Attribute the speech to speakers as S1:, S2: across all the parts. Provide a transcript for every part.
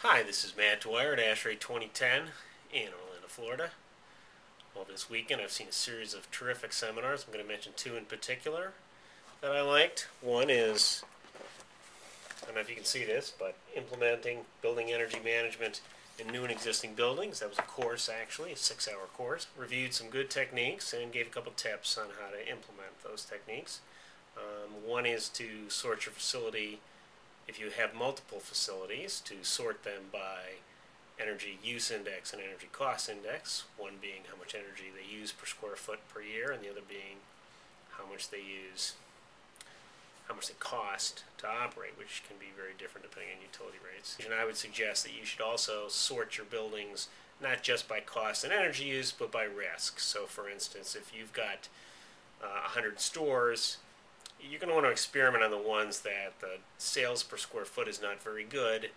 S1: Hi, this is Matt Dwyer at ASHRAE 2010 in Orlando, Florida. Over this weekend, I've seen a series of terrific seminars. I'm going to mention two in particular that I liked. One is, I don't know if you can see this, but implementing building energy management in new and existing buildings. That was a course, actually, a 6-hour course. Reviewed some good techniques and gave a couple tips on how to implement those techniques. One is to sort your facility, if you have multiple facilities, to sort them by energy use index and energy cost index, one being how much energy they use per square foot per year, and the other being how much they cost to operate, which can be very different depending on utility rates. And I would suggest that you should also sort your buildings not just by cost and energy use, but by risk. So for instance, if you've got 100 stores, you're going to want to experiment on the ones that the sales per square foot is not very good,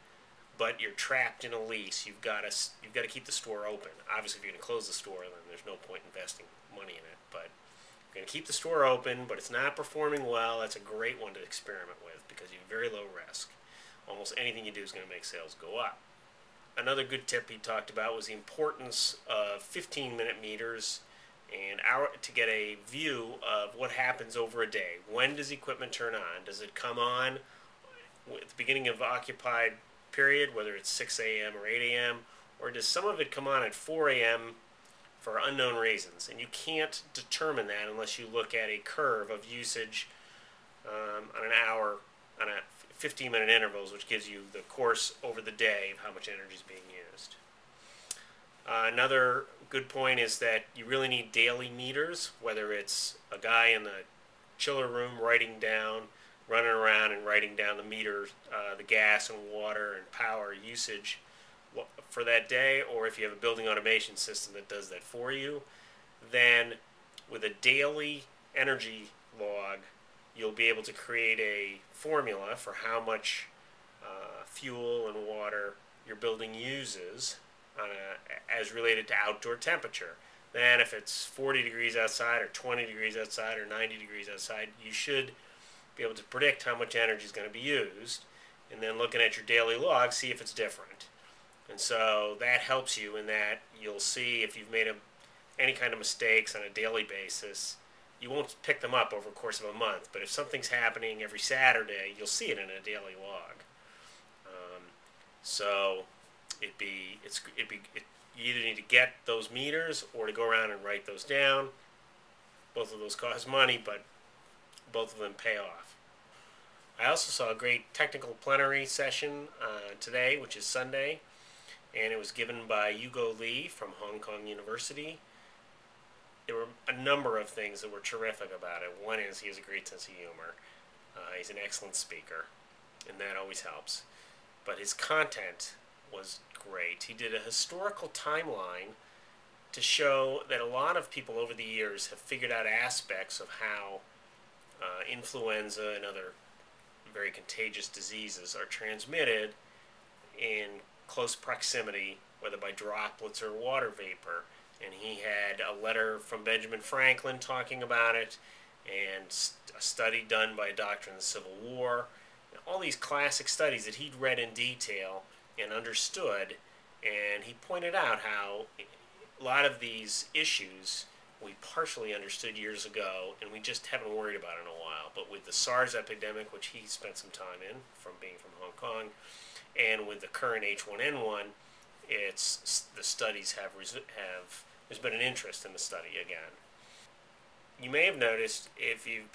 S1: but you're trapped in a lease. You've got to keep the store open. Obviously, if you're going to close the store, then there's no point investing money in it. But you're going to keep the store open, but it's not performing well. That's a great one to experiment with because you have very low risk. Almost anything you do is going to make sales go up. Another good tip he talked about was the importance of 15-minute meters and to get a view of what happens over a day. When does equipment turn on? Does it come on at the beginning of occupied period, whether it's 6 a.m. or 8 a.m., or does some of it come on at 4 a.m. for unknown reasons? And you can't determine that unless you look at a curve of usage on an hour, on a 15-minute intervals, which gives you the course over the day of how much energy is being used. Another good point is that you really need daily meters, whether it's a guy in the chiller room running around and writing down the meter, the gas and water and power usage for that day, or if you have a building automation system that does that for you, then with a daily energy log, you'll be able to create a formula for how much fuel and water your building uses as related to outdoor temperature. Then if it's 40 degrees outside or 20 degrees outside or 90 degrees outside, you should be able to predict how much energy is going to be used, and then looking at your daily log, see if it's different. And so that helps you in that you'll see if you've made any kind of mistakes on a daily basis. You won't pick them up over the course of a month, but if something's happening every Saturday, you'll see it in a daily log. So you either need to get those meters or to go around and write those down. Both of those cost money, but both of them pay off. I also saw a great technical plenary session today, which is Sunday, and it was given by Hugo Lee from Hong Kong University. There were a number of things that were terrific about it. One is he has a great sense of humor. He's an excellent speaker, and that always helps. But his content was great. He did a historical timeline to show that a lot of people over the years have figured out aspects of how influenza and other very contagious diseases are transmitted in close proximity, whether by droplets or water vapor. And he had a letter from Benjamin Franklin talking about it, and a study done by a doctor in the Civil War. And all these classic studies that he'd read in detail and understood, and he pointed out how a lot of these issues we partially understood years ago, and we just haven't worried about it in a while. But with the SARS epidemic, which he spent some time in, from being from Hong Kong, and with the current H1N1, the studies there's been an interest in the study again. You may have noticed if you've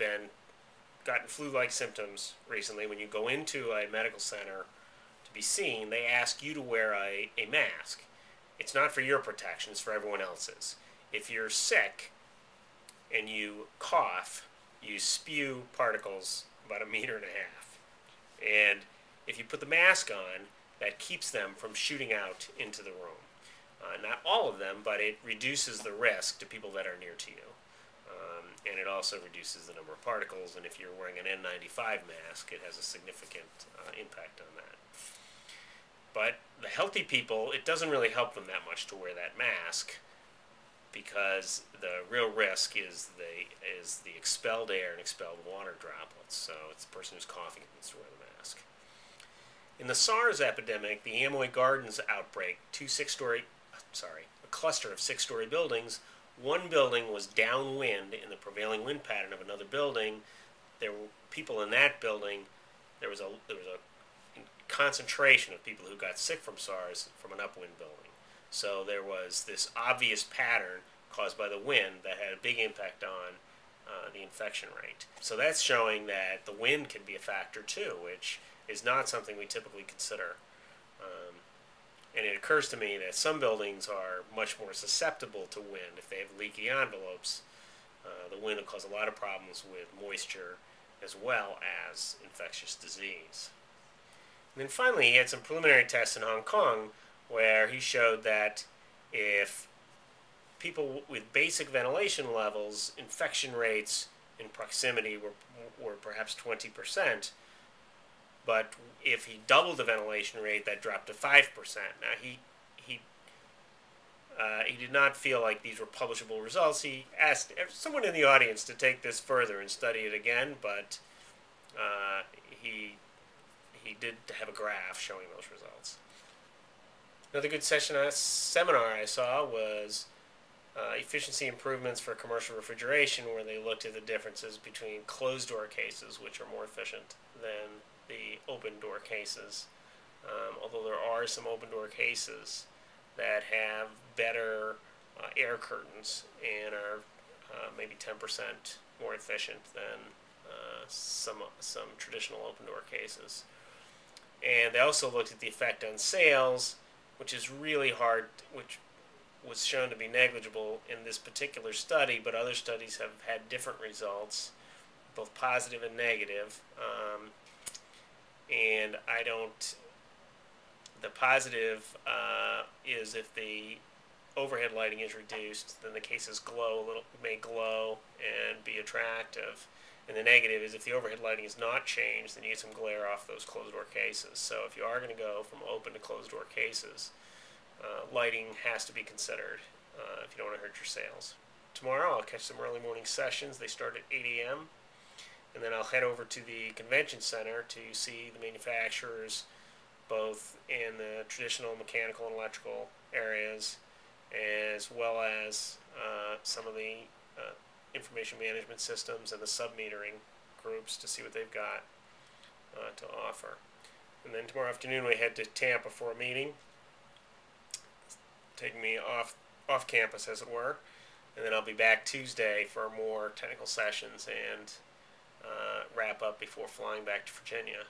S1: gotten flu-like symptoms recently, when you go into a medical center to be seen, they ask you to wear a mask. It's not for your protection, it's for everyone else's. If you're sick and you cough, you spew particles about 1.5 meters. And if you put the mask on, that keeps them from shooting out into the room. Not all of them, but it reduces the risk to people that are near to you. And it also reduces the number of particles, and if you're wearing an N95 mask, it has a significant impact on that. But the healthy people, it doesn't really help them that much to wear that mask, because the real risk is the expelled air and expelled water droplets. So it's the person who's coughing who needs to wear the mask. In the SARS epidemic, the Amoy Gardens outbreak, a cluster of six-story buildings, one building was downwind in the prevailing wind pattern of another building. There were people in that building. There was a concentration of people who got sick from SARS from an upwind building. So there was this obvious pattern caused by the wind that had a big impact on the infection rate. So that's showing that the wind can be a factor too, which is not something we typically consider. And it occurs to me that some buildings are much more susceptible to wind. If they have leaky envelopes, the wind will cause a lot of problems with moisture as well as infectious disease. And then finally, he had some preliminary tests in Hong Kong where he showed that if people with basic ventilation levels, infection rates in proximity were perhaps 20%, but if he doubled the ventilation rate, that dropped to 5%. Now, he did not feel like these were publishable results. He asked someone in the audience to take this further and study it again, but he did have a graph showing those results. Another good seminar I saw was efficiency improvements for commercial refrigeration, where they looked at the differences between closed-door cases, which are more efficient than the open-door cases. Although there are some open-door cases that have better air curtains and are maybe 10% more efficient than some traditional open-door cases. And they also looked at the effect on sales, which is really hard, which was shown to be negligible in this particular study, but other studies have had different results, both positive and negative. And the positive is if the overhead lighting is reduced, then the cases may glow and be attractive. And the negative is if the overhead lighting is not changed, then you get some glare off those closed-door cases. So if you are going to go from open to closed-door cases, lighting has to be considered if you don't want to hurt your sales. Tomorrow I'll catch some early morning sessions. They start at 8 a.m. And then I'll head over to the convention center to see the manufacturers, both in the traditional mechanical and electrical areas, as well as some of the information management systems and the sub-metering groups to see what they've got to offer. And then tomorrow afternoon we head to Tampa for a meeting, taking me off campus, as it were. And then I'll be back Tuesday for more technical sessions and wrap up before flying back to Virginia.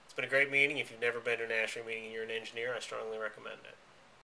S1: It's been a great meeting. If you've never been to an ASHRAE meeting and you're an engineer, I strongly recommend it.